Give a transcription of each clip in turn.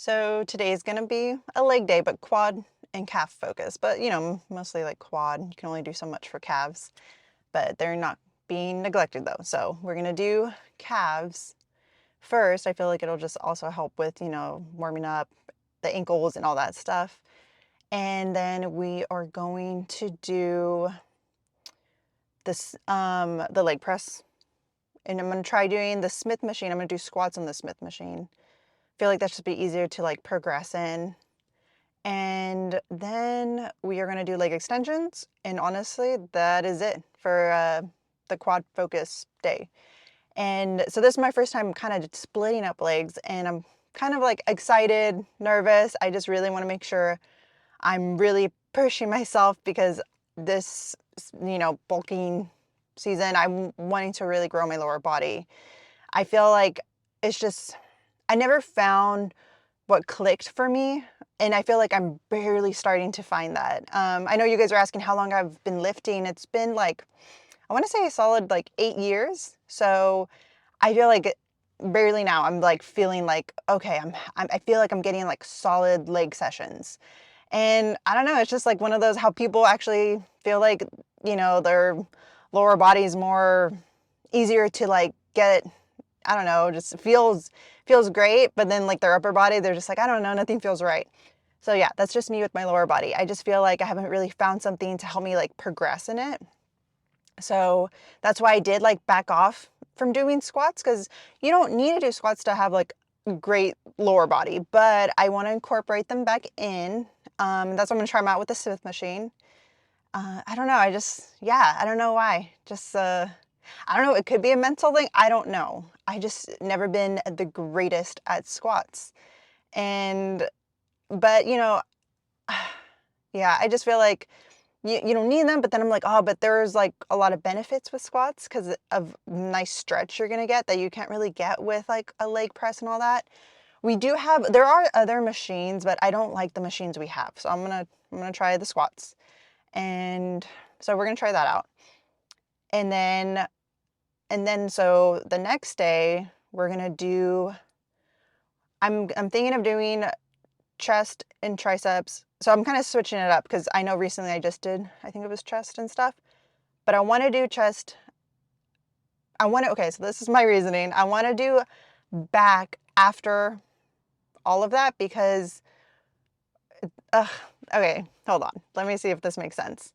So today is going to be a leg day, but quad and calf focus. But mostly like quad. You can only do so much for calves, but they're not being neglected though. So we're going to do calves first. I feel like it'll just also help with, warming up the ankles and all that stuff. And then we are going to do this the leg press. And I'm going to try doing the Smith machine. I'm going to do squats on the Smith machine. Feel like that should be easier to like progress in. And then we are going to do leg extensions. And honestly, that is it for the quad focus day. And so this is my first time kind of splitting up legs, and I'm kind of like excited, nervous. I just really want to make sure I'm really pushing myself because this, bulking season, I'm wanting to really grow my lower body. I feel like it's just, I never found what clicked for me. And I feel like I'm barely starting to find that. I know you guys are asking how long I've been lifting. It's been like, I want to say a solid like 8 years. So I feel like barely now I'm like feeling like, okay, I feel like I'm getting like solid leg sessions. And I don't know, it's just like one of those how people actually feel like, their lower body is more easier to like get, I don't know, just feels great, but then like their upper body, they're just like, I don't know, nothing feels right. So yeah, that's just me with my lower body. I just feel like I haven't really found something to help me like progress in it. So that's why I did like back off from doing squats, because you don't need to do squats to have like great lower body, but I want to incorporate them back in. That's what I'm gonna try them out with the Smith machine. I don't know. I don't know why. I don't know. It could be a mental thing. I don't know. I just never been the greatest at squats. And, but, yeah, I just feel like you don't need them, but then I'm like, oh, but there's like a lot of benefits with squats because of nice stretch you're going to get that you can't really get with like a leg press and all that. There are other machines, but I don't like the machines we have. So I'm going to try the squats. And so we're going to try that out. And then so the next day we're going to do, I'm thinking of doing chest and triceps. So I'm kind of switching it up because I know recently I think it was chest and stuff, but I want to do chest. Okay, so this is my reasoning. I want to do back after all of that because, okay, hold on. Let me see if this makes sense.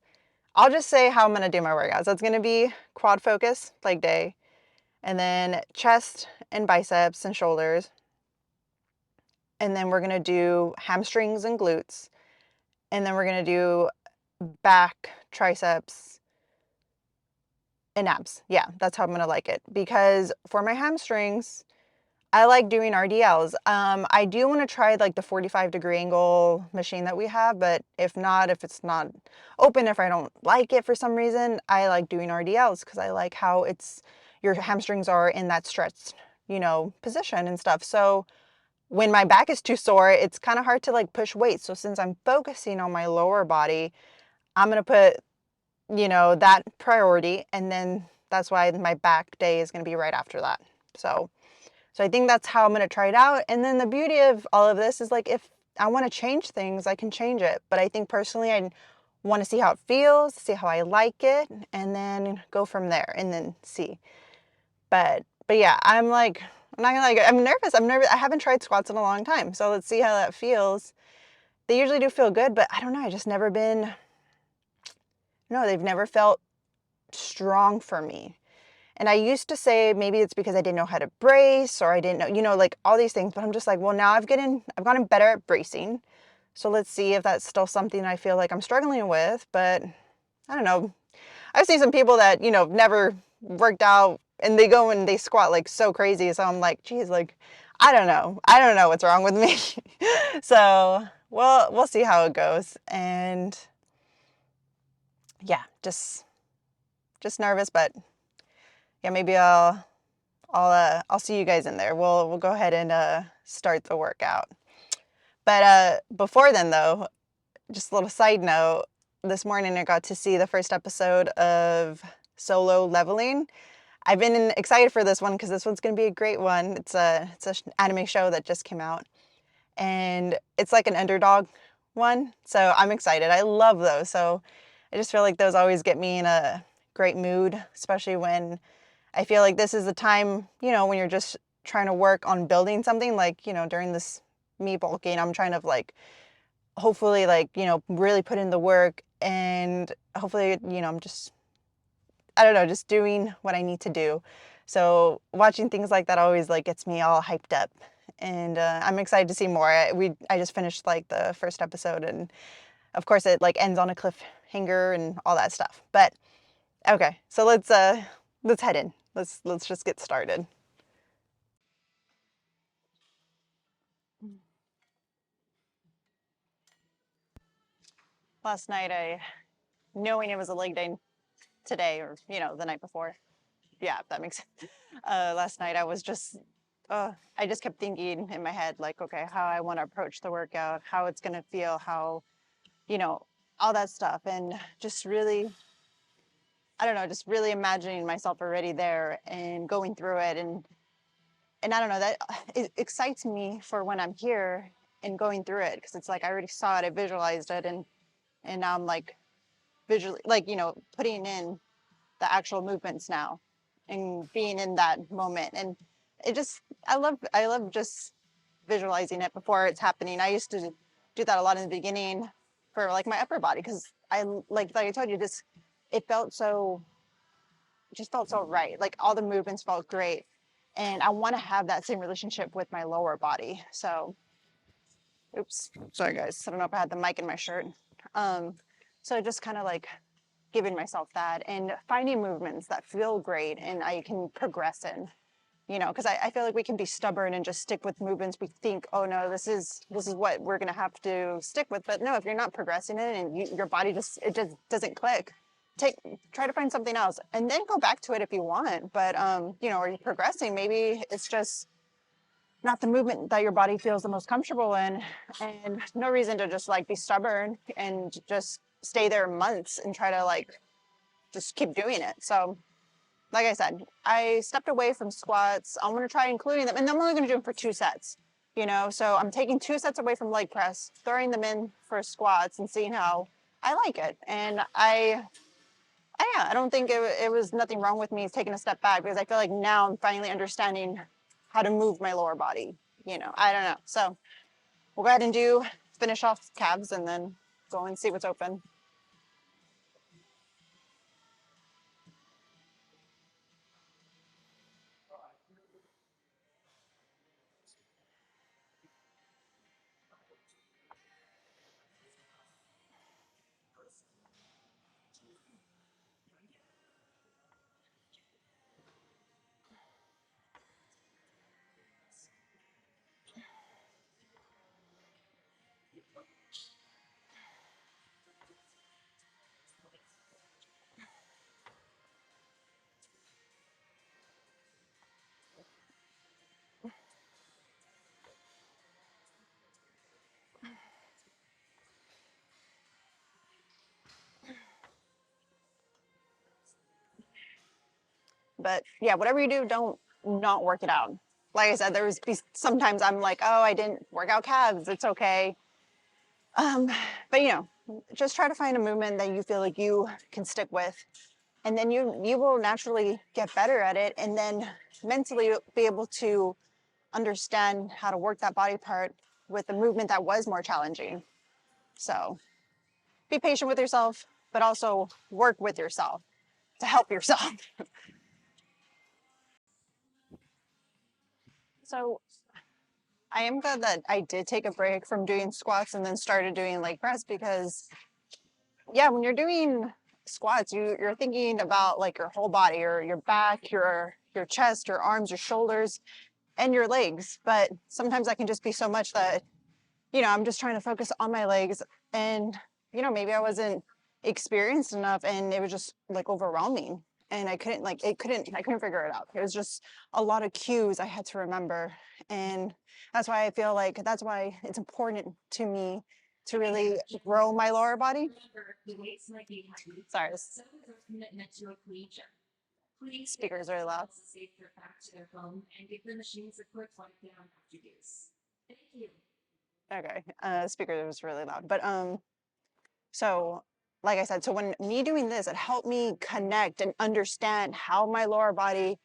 I'll just say how I'm going to do my workouts. It's going to be quad focus leg day, and then chest and biceps and shoulders. And then we're going to do hamstrings and glutes. And then we're going to do back, triceps, and abs. Yeah, that's how I'm going to like it. Because for my hamstrings, I like doing RDLs. I do want to try like the 45-degree angle machine that we have, but if it's not open, if I don't like it for some reason, I like doing RDLs because I like how your hamstrings are in that stretched, position and stuff. So when my back is too sore, it's kind of hard to like push weight. So since I'm focusing on my lower body, I'm going to put, that priority. And then that's why my back day is going to be right after that. So I think that's how I'm going to try it out. And then the beauty of all of this is like, if I want to change things, I can change it. But I think personally, I want to see how it feels, see how I like it, and then go from there and then see. But yeah, I'm like, I'm not gonna I'm nervous. I haven't tried squats in a long time. So let's see how that feels. They usually do feel good, but I don't know. I just never been, no, they've never felt strong for me. And I used to say maybe it's because I didn't know how to brace or I didn't know, like all these things. But I'm just like, well, now I've gotten better at bracing. So let's see if that's still something I feel like I'm struggling with. But I don't know. I've seen some people that, never worked out and they go and they squat like so crazy. So I'm like, geez, like, I don't know. I don't know what's wrong with me. So, well, we'll see how it goes. And yeah, just nervous, but yeah, maybe I'll see you guys in there. We'll go ahead and start the workout. But before then though, just a little side note, this morning I got to see the first episode of Solo Leveling. I've been excited for this one because this one's going to be a great one. It's an anime show that just came out. and it's like an underdog one. So I'm excited. I love those. So I just feel like those always get me in a great mood, especially when I feel like this is the time, when you're just trying to work on building something, like, during this me bulking, I'm trying to like, hopefully like, really put in the work, and hopefully, I'm just, I don't know, just doing what I need to do. So watching things like that always like gets me all hyped up, and I'm excited to see more. I just finished like the first episode, and of course it like ends on a cliffhanger and all that stuff. But okay, so let's head in. Let's just get started. Last night, knowing it was a leg day today, or the night before. Yeah, if that makes sense. Last night I was just, I just kept thinking in my head like, okay, how I want to approach the workout, how it's gonna feel, how, you know, all that stuff, and just really, I don't know, just really imagining myself already there and going through it, and I don't know, that it excites me for when I'm here and going through it, because it's like I already saw it, I visualized it, and now I'm like visually, like, putting in the actual movements now and being in that moment. And it just, I love just visualizing it before it's happening. I used to do that a lot in the beginning for like my upper body, because like I told you, just it felt so, it just felt so right. Like all the movements felt great. And I want to have that same relationship with my lower body. So, oops, sorry guys. I don't know if I had the mic in my shirt. Um, so just kind of like giving myself that and finding movements that feel great and I can progress in, because I feel like we can be stubborn and just stick with movements. We think, oh no, this is what we're gonna have to stick with. But no, if you're not progressing in and your body just doesn't click, try to find something else and then go back to it if you want. But are you progressing? Maybe it's just not the movement that your body feels the most comfortable in, and no reason to just like be stubborn and just stay there months and try to like just keep doing it. So like I said, I stepped away from squats. I'm going to try including them, and I'm only going to do them for 2 sets, so I'm taking 2 sets away from leg press, throwing them in for squats and seeing how I like it. And yeah, I don't think it was nothing wrong with me taking a step back, because I feel like now I'm finally understanding how to move my lower body. I don't know. So we'll go ahead and finish off calves and then go and see what's open. But yeah, whatever you do, don't not work it out. Like I said, sometimes I'm like, oh, I didn't work out calves. It's okay. Um, but just try to find a movement that you feel like you can stick with, and then you will naturally get better at it, and then mentally be able to understand how to work that body part with a movement that was more challenging. So be patient with yourself, but also work with yourself to help yourself. So I am glad that I did take a break from doing squats and then started doing leg press, because yeah, when you're doing squats, you're thinking about like your whole body, your back, your chest, your arms, your shoulders, and your legs. But sometimes that can just be so much that, I'm just trying to focus on my legs, and maybe I wasn't experienced enough and it was just like overwhelming. And I couldn't figure it out. It was just a lot of cues I had to remember. And that's why I feel like that's why it's important to me to really grow my lower body. Sorry, speakers are loud. Okay. Speaker was really loud. But so like I said, so when me doing this, it helped me connect and understand how my lower body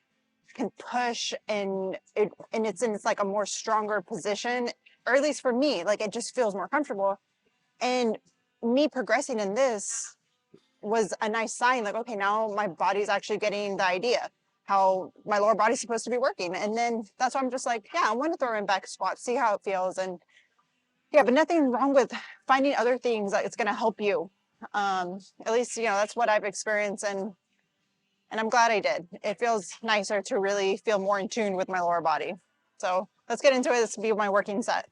can push, and it's in like a more stronger position, or at least for me, like it just feels more comfortable. And me progressing in this was a nice sign, like, okay, now my body's actually getting the idea how my lower body's supposed to be working. And then that's why I'm just like, yeah, I want to throw in back squats, see how it feels. And yeah, but nothing wrong with finding other things that it's going to help you. At least, that's what I've experienced. And I'm glad I did. It feels nicer to really feel more in tune with my lower body. So let's get into it. This will be my working set.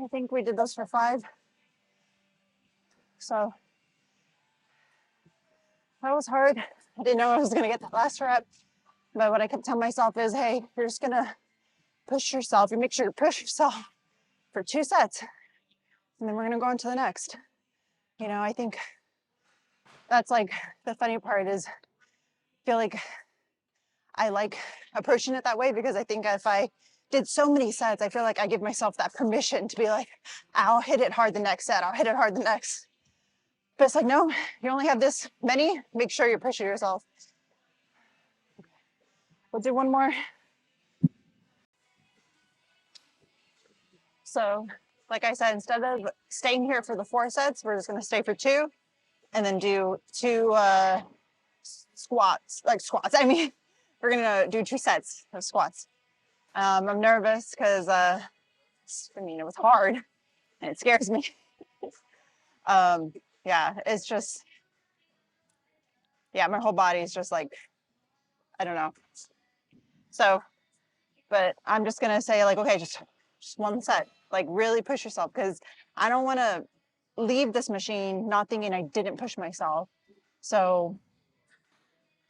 I think we did this for 5. So that was hard. I didn't know I was going to get that last rep. But what I kept telling myself is, hey, you're just going to push yourself. You make sure you push yourself for 2 sets. And then we're going to go on to the next. I think that's like the funny part is I feel like I like approaching it that way, because I think if I did so many sets, I feel like I give myself that permission to be like, I'll hit it hard the next set. I'll hit it hard the next. But it's like, no, you only have this many. Make sure you're pushing yourself. We'll do one more. So, like I said, instead of staying here for the 4 sets, we're just going to stay for 2 and then do 2 squats. I mean, we're going to do 2 sets of squats. I'm nervous because, it was hard and it scares me. Yeah, it's just, yeah, my whole body is just like, I don't know. So, but I'm just going to say, like, okay, just 1 set, like really push yourself, because I don't want to leave this machine not thinking I didn't push myself. So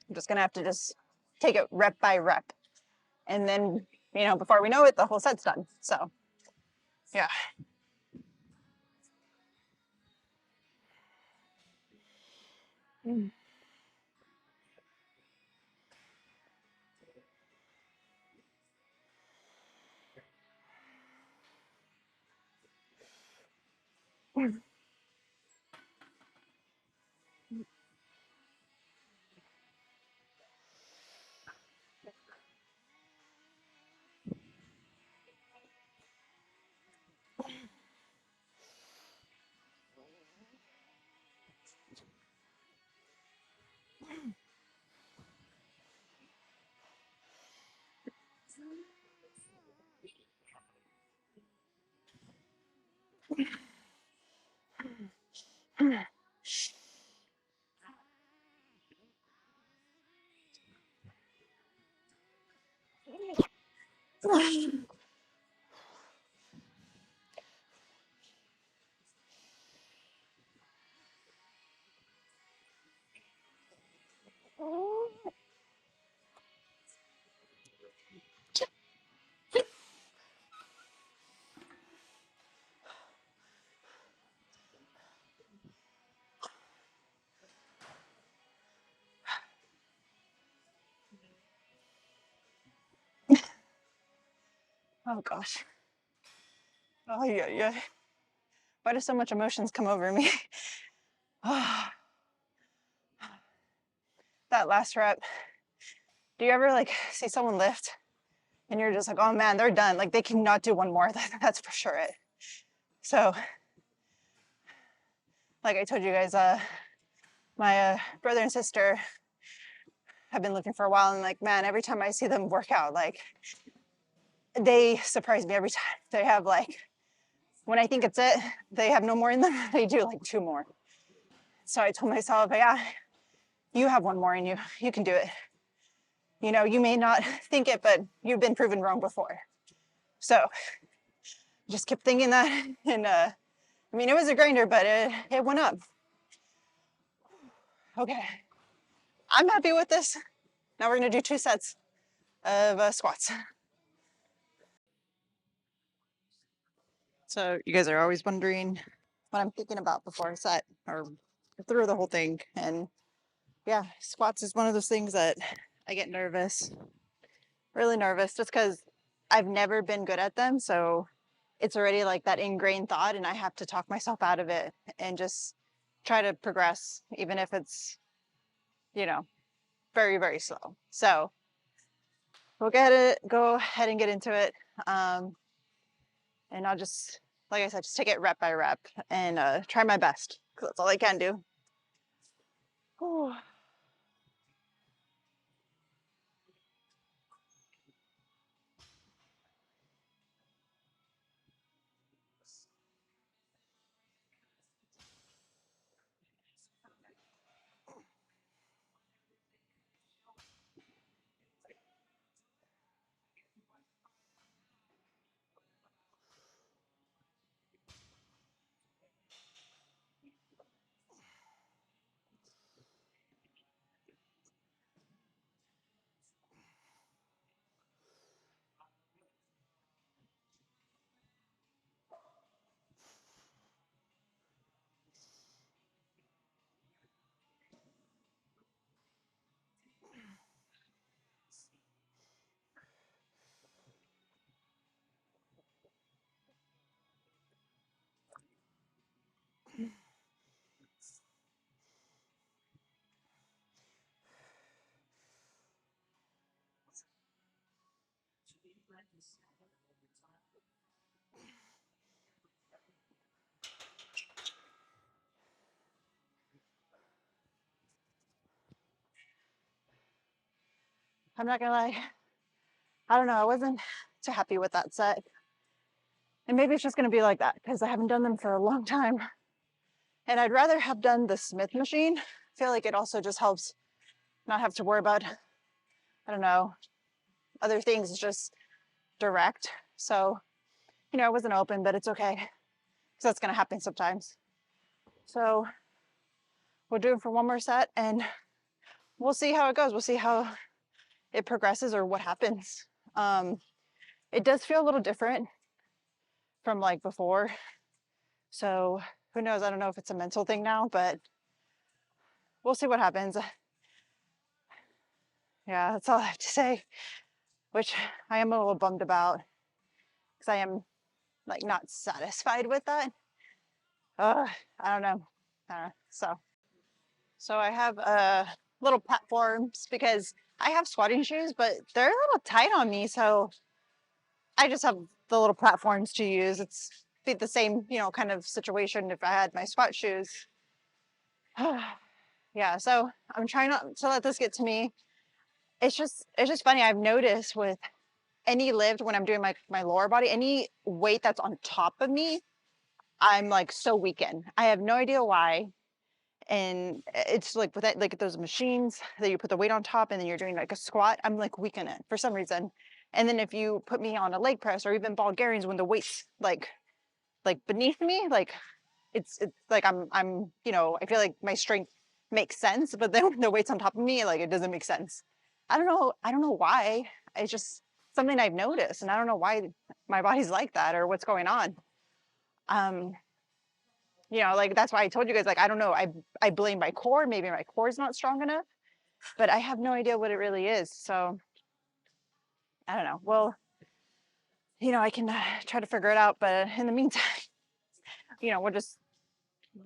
I'm just gonna have to just take it rep by rep. And then, before we know it, the whole set's done. So yeah. Oh gosh. Oh yeah, yeah. Why do so much emotions come over me? That last rep. Do you ever like see someone lift and you're just like, oh man, they're done. Like they cannot do one more. That's for sure it. So, like I told you guys, my brother and sister have been lifting for a while, and like, man, every time I see them work out, like they surprise me every time. They have like, when I think it's it, they have no more in them. They do like 2 more. So I told myself, yeah, you have 1 more in you. You can do it. You know, you may not think it, but you've been proven wrong before. So just kept thinking that. And I mean, it was a grinder, but it went up. Okay. I'm happy with this. Now we're going to do 2 sets of squats. So you guys are always wondering what I'm thinking about before a set or through the whole thing. And yeah, squats is one of those things that I get nervous, really nervous, just because I've never been good at them. So it's already like that ingrained thought, and I have to talk myself out of it and just try to progress, even if it's, you know, very, very slow. So we'll go ahead and get into it. And I'll just, like I said, just take it rep by rep and try my best, because that's all I can do. Whew. I'm not gonna lie, I don't know, I wasn't too happy with that set. And maybe it's just gonna be like that because I haven't done them for a long time. And I'd rather have done the Smith machine. I feel like it also just helps not have to worry about, I don't know, other things. It's just direct. So, you know, I wasn't open, but it's okay because that's gonna happen sometimes. So we'll do it for 1 more set and we'll see how it goes. We'll see how it progresses or what happens. It does feel a little different from like before. So who knows? I don't know if it's a mental thing now, but we'll see what happens. Yeah, that's all I have to say, which I am a little bummed about because I am like not satisfied with that. I don't know. So I have little platforms because I have squatting shoes, but they're a little tight on me. So I just have the little platforms to use. It's be the same, you know, kind of situation if I had my squat shoes. Yeah, so I'm trying not to let this get to me. It's just funny. I've noticed with any lift when I'm doing my lower body, any weight that's on top of me, I'm like so weakened. I have no idea why. And it's like with that, like those machines that you put the weight on top and then you're doing like a squat, I'm like weak in it for some reason. And then if you put me on a leg press or even Bulgarians when the weight's like beneath me, like it's like I'm you know, I feel like my strength makes sense, but then when the weight's on top of me, like it doesn't make sense. I don't know why. It's just something I've noticed and I don't know why my body's like that or what's going on. Um, you know, like that's why I told you guys, like, I don't know. I blame my core. Maybe my core is not strong enough, but I have no idea what it really is. So I don't know. Well, you know, I can try to figure it out. But in the meantime, you know, we'll just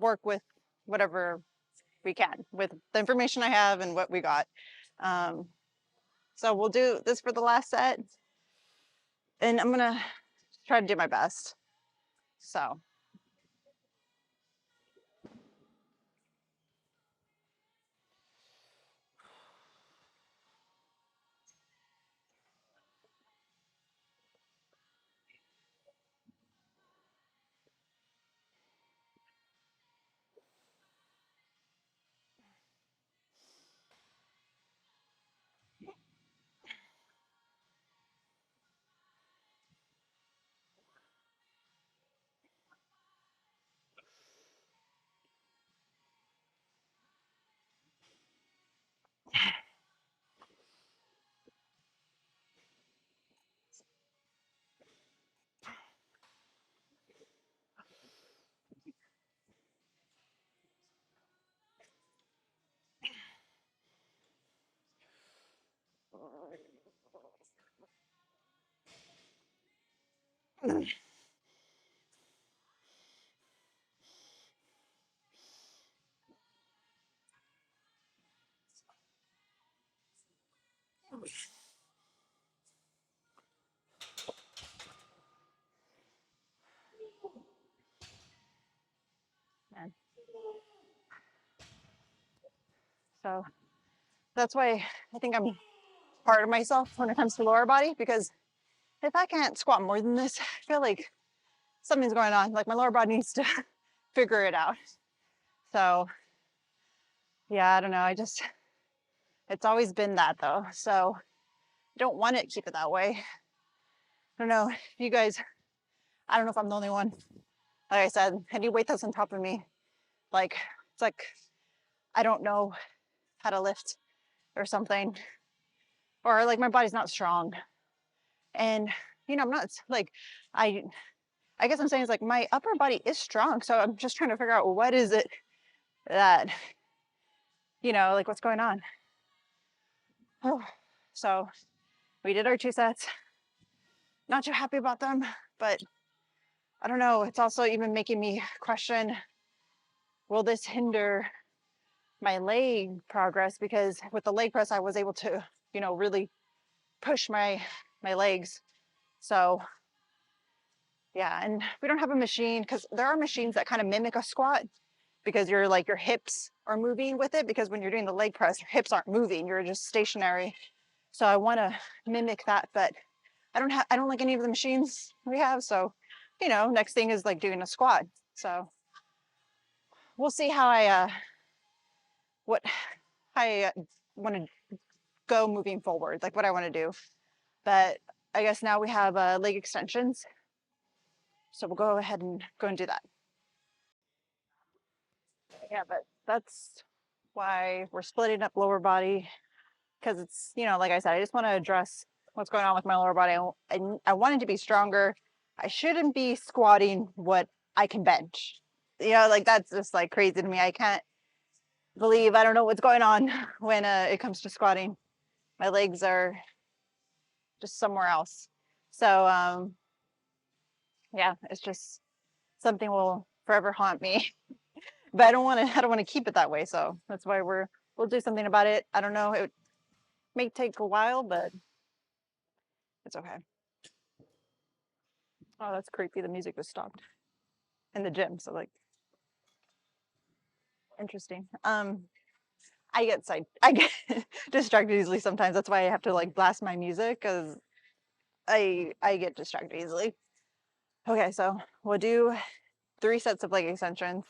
work with whatever we can with the information I have and what we got. Um, so we'll do this for the last set, and I'm gonna try to do my best. So. Man. So that's why I think I'm hard on myself when it comes to lower body, because if I can't squat more than this, I feel like something's going on. Like my lower body needs to figure it out. So yeah, I don't know. It's always been that though. So I don't want it to keep it that way. I don't know if you guys, I don't know if I'm the only one. Like I said, any weight that's on top of me, like, it's like, I don't know how to lift or something, or like my body's not strong. And, you know, I'm not like, I, I guess I'm saying is like my upper body is strong. So I'm just trying to figure out what is it that, you know, like what's going on. So we did our 2 sets. Not too happy about them, but I don't know. It's also even making me question, will this hinder my leg progress? Because with the leg press, I was able to, you know, really push my legs. So yeah, and we don't have a machine, because there are machines that kind of mimic a squat, because you're like your hips are moving with it, because when you're doing the leg press, your hips aren't moving, you're just stationary. So I want to mimic that, but I don't like any of the machines we have. So, you know, next thing is like doing a squat. So we'll see how what I want to go moving forward, like what I want to do. But I guess now we have leg extensions. So we'll go ahead and go and do that. Yeah, but that's why we're splitting up lower body, because it's, you know, like I said, I just want to address what's going on with my lower body. I want it to be stronger. I shouldn't be squatting what I can bench. You know, like that's just like crazy to me. I can't believe I don't know what's going on when it comes to squatting. My legs are just somewhere else. So yeah, it's just something will forever haunt me. But I don't want to keep it that way. So that's why we'll do something about it. I don't know. It may take a while, but it's okay. Oh, that's creepy. The music just stopped in the gym. So like interesting. I get distracted easily sometimes. That's why I have to like blast my music, because I get distracted easily. Okay, so we'll do 3 sets of leg extensions.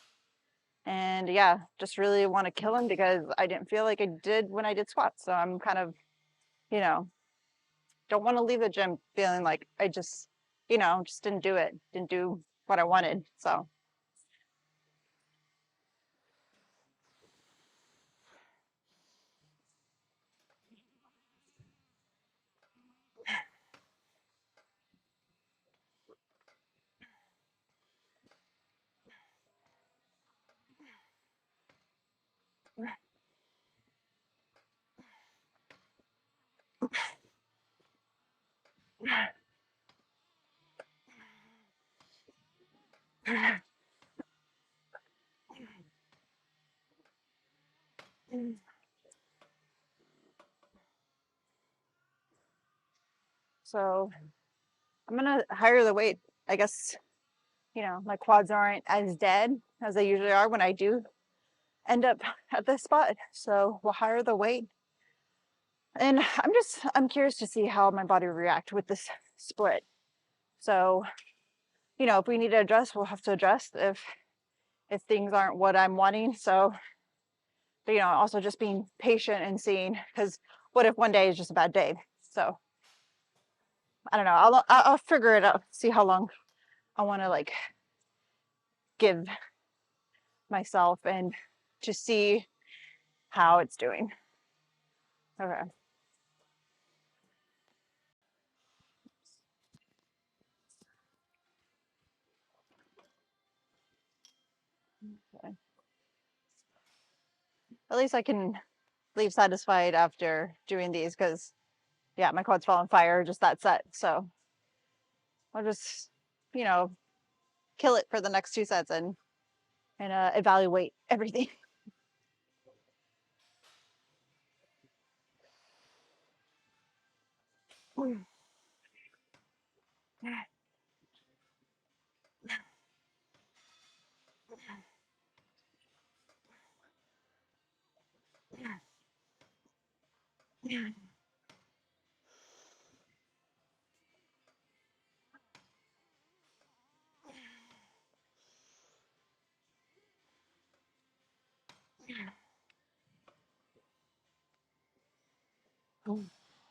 And yeah, just really want to kill them, because I didn't feel like I did when I did squats. So I'm kind of, you know, don't want to leave the gym feeling like I just, you know, just didn't do it, didn't do what I wanted. So So I'm gonna higher the weight. I guess, my quads aren't as dead as they usually are when I do end up at this spot. So we'll higher the weight. And I'm curious to see how my body will react with this split. So, if we need to adjust, we'll have to adjust if things aren't what I'm wanting. So, but, also just being patient and seeing, because what if one day is just a bad day? So I don't know. I'll figure it out, see how long I want to like give myself and just see how it's doing. Okay. Okay. At least I can leave satisfied after doing these because, yeah, my quads fall on fire just that set. So I'll just, you know, kill it for the next two sets and evaluate everything.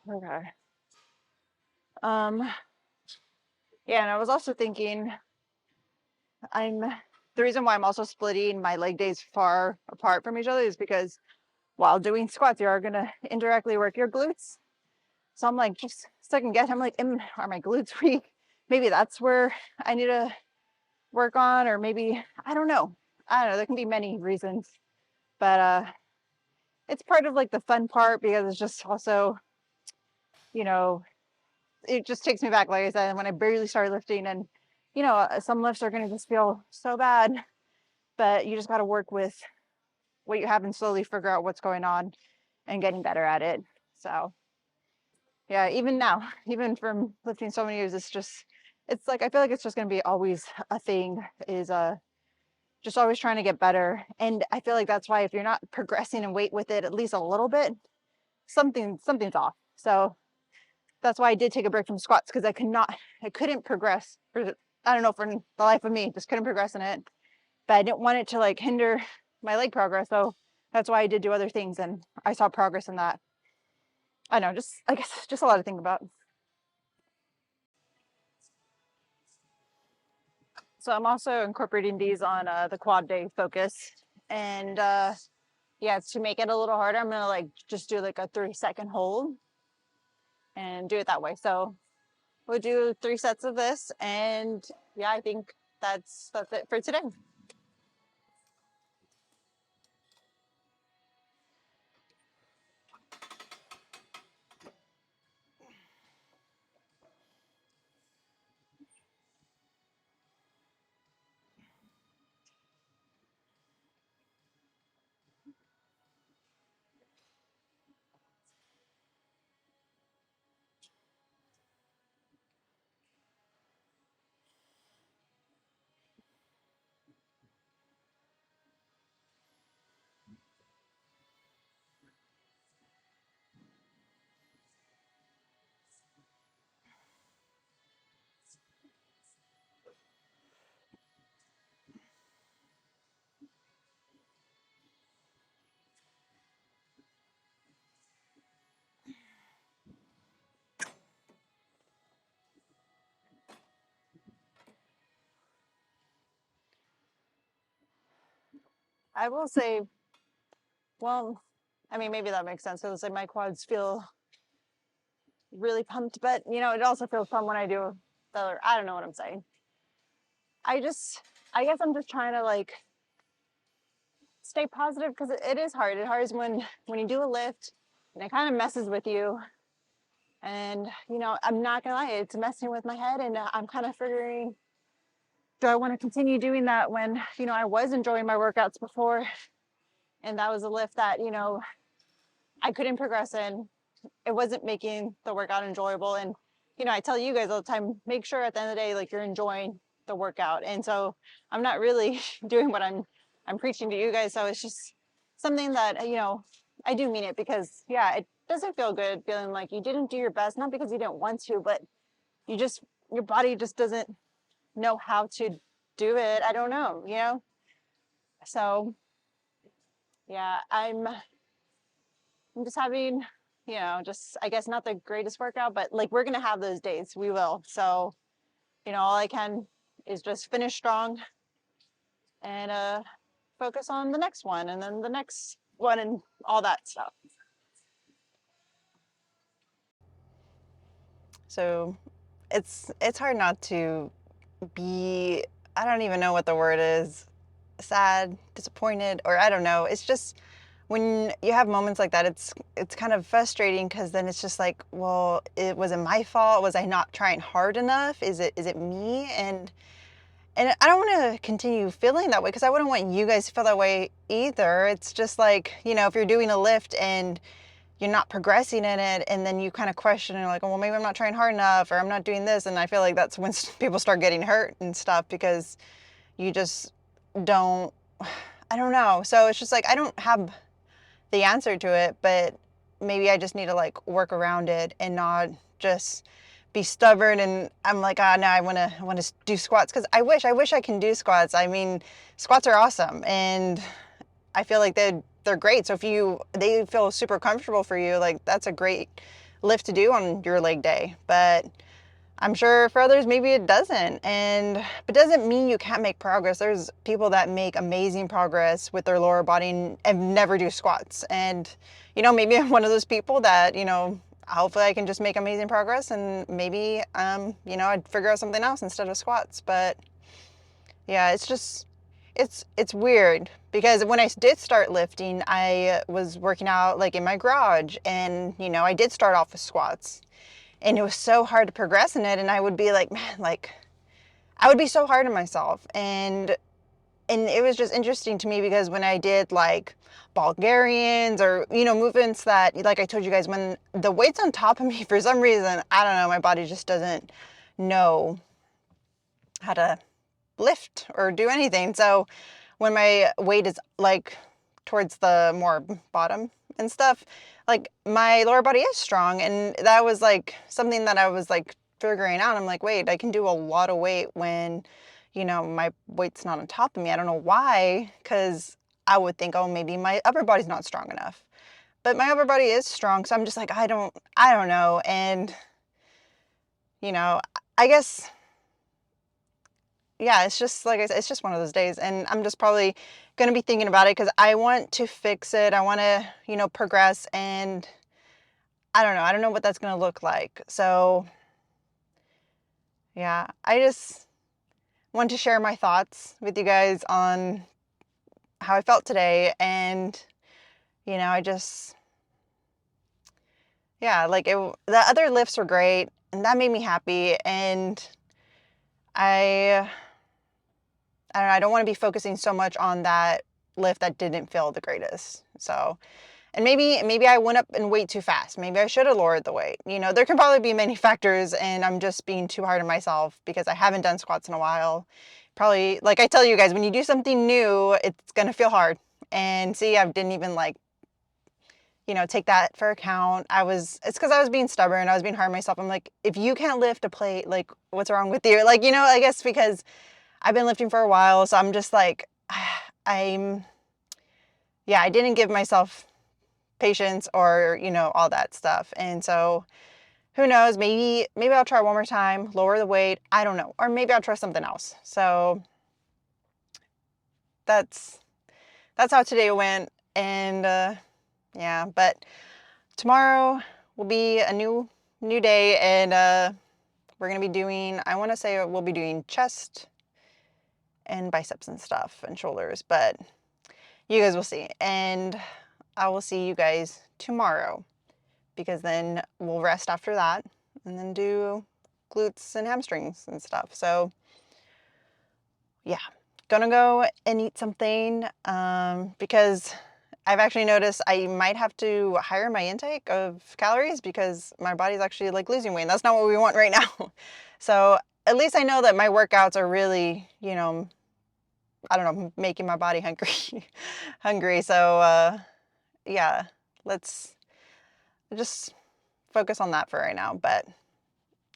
Okay. Um, yeah, and I was also thinking I'm the reason why I'm also splitting my leg days far apart from each other is because while doing squats, you are gonna indirectly work your glutes. So I'm like just second guess. I'm like, are my glutes weak? Maybe that's where I need to work on, or maybe I don't know. I don't know. There can be many reasons, but it's part of like the fun part because it's just also, you know, it just takes me back, like I said, when I barely started lifting, and some lifts are gonna just feel so bad, but you just got to work with what you have and slowly figure out what's going on and getting better at it. So yeah, even now, even from lifting so many years, it's like I feel like it's just gonna be always a thing, is just always trying to get better. And I feel like that's why if you're not progressing in weight with it at least a little bit, something's off. So that's why I did take a break from squats, because I couldn't progress. I don't know, for the life of me, just couldn't progress in it. But I didn't want it to like hinder my leg progress. So that's why I did do other things, and I saw progress in that. I know, just I guess just a lot to think about. So I'm also incorporating these on the quad day focus. And yeah, to make it a little harder, I'm gonna like just do like a 3-second hold and do it that way. So we'll do 3 sets of this, and yeah, I think that's it for today. I will say, well, I mean, maybe that makes sense because like my quads feel really pumped, but it also feels fun when I do the other. I don't know what I'm saying. I just, I guess I'm just trying to like stay positive because it is hard. It hard when you do a lift and it kind of messes with you. And I'm not gonna lie, it's messing with my head, and I'm kind of figuring do I want to continue doing that when, you know, I was enjoying my workouts before, and that was a lift that, you know, I couldn't progress in. It wasn't making the workout enjoyable. And, you know, I tell you guys all the time, make sure at the end of the day, like, you're enjoying the workout. And so I'm not really doing what I'm preaching to you guys. So it's just something that, you know, I do mean it, because yeah, it doesn't feel good feeling like you didn't do your best, not because you didn't want to, but you just, your body just doesn't know how to do it. I don't know, you know? So yeah, I'm just having, you know, just, I guess not the greatest workout, but like, we're gonna have those days, we will. So, you know, all I can is just finish strong and focus on the next one and then the next one and all that stuff. So it's hard not to be, I don't even know what the word is, sad, disappointed, or I don't know. It's just when you have moments like that, it's kind of frustrating, because then it's just like, well, it wasn't my fault. Was I not trying hard enough? Is it me? And I don't want to continue feeling that way, because I wouldn't want you guys to feel that way either. It's just like, you know, if you're doing a lift and you're not progressing in it, and then you kind of question, and you're like, oh, well, maybe I'm not trying hard enough, or I'm not doing this. And I feel like that's when people start getting hurt and stuff, because you just don't, I don't know. So it's just like, I don't have the answer to it, but maybe I just need to like work around it and not just be stubborn. And I'm like, ah, no, I want to do squats, because I wish I can do squats. I mean, squats are awesome, and I feel like they're great. So if they feel super comfortable for you, like, that's a great lift to do on your leg day. But I'm sure for others, maybe it doesn't. But doesn't mean you can't make progress. There's people that make amazing progress with their lower body and never do squats. And, you know, maybe I'm one of those people that, you know, hopefully I can just make amazing progress, and maybe, you know, I'd figure out something else instead of squats. But yeah, it's just, it's weird, because when I did start lifting, I was working out like in my garage, and, you know, I did start off with squats. And it was so hard to progress in it. And I would be like, man, like, I would be so hard on myself. And it was just interesting to me, because when I did like Bulgarians, or, you know, movements that, like I told you guys, when the weight's on top of me, for some reason, I don't know, my body just doesn't know how to lift or do anything. So when my weight is like towards the more bottom and stuff, like, my lower body is strong. And that was like something that I was like figuring out. I'm like, wait, I can do a lot of weight when, you know, my weight's not on top of me. I don't know why, because I would think, oh, maybe my upper body's not strong enough. But my upper body is strong. So I'm just like, I don't know. And, you know, I guess, yeah, it's just like I said, it's just one of those days. And I'm just probably going to be thinking about it, because I want to fix it. I want to, you know, progress. And I don't know. I don't know what that's going to look like. So yeah, I just want to share my thoughts with you guys on how I felt today. And, you know, I just, yeah, like, the other lifts were great, and that made me happy. And I don't know, I don't want to be focusing so much on that lift that didn't feel the greatest. So, and maybe I went up in weight too fast. Maybe I should have lowered the weight. You know, there can probably be many factors, and I'm just being too hard on myself because I haven't done squats in a while. Probably, like I tell you guys, when you do something new, it's gonna feel hard. And see, I didn't even, like, you know, take that for account. It's because I was being stubborn. I was being hard on myself. I'm like, if you can't lift a plate, like, what's wrong with you? Like, you know, I guess because I've been lifting for a while, so I'm just like, yeah, I didn't give myself patience, or, you know, all that stuff. And so who knows, maybe I'll try one more time, lower the weight. I don't know. Or maybe I'll try something else. So that's how today went. And yeah, but tomorrow will be a new day, and we're going to be doing, I want to say we'll be doing chest and biceps and stuff and shoulders, but you guys will see. And I will see you guys tomorrow, because then we'll rest after that and then do glutes and hamstrings and stuff. So yeah, gonna go and eat something because I've actually noticed I might have to higher my intake of calories because my body's actually like losing weight. And that's not what we want right now. So at least I know that my workouts are really, you know, I don't know, making my body hungry, hungry. So yeah, let's just focus on that for right now. But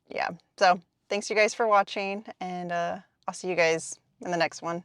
yeah, so thanks you guys for watching, and I'll see you guys in the next one.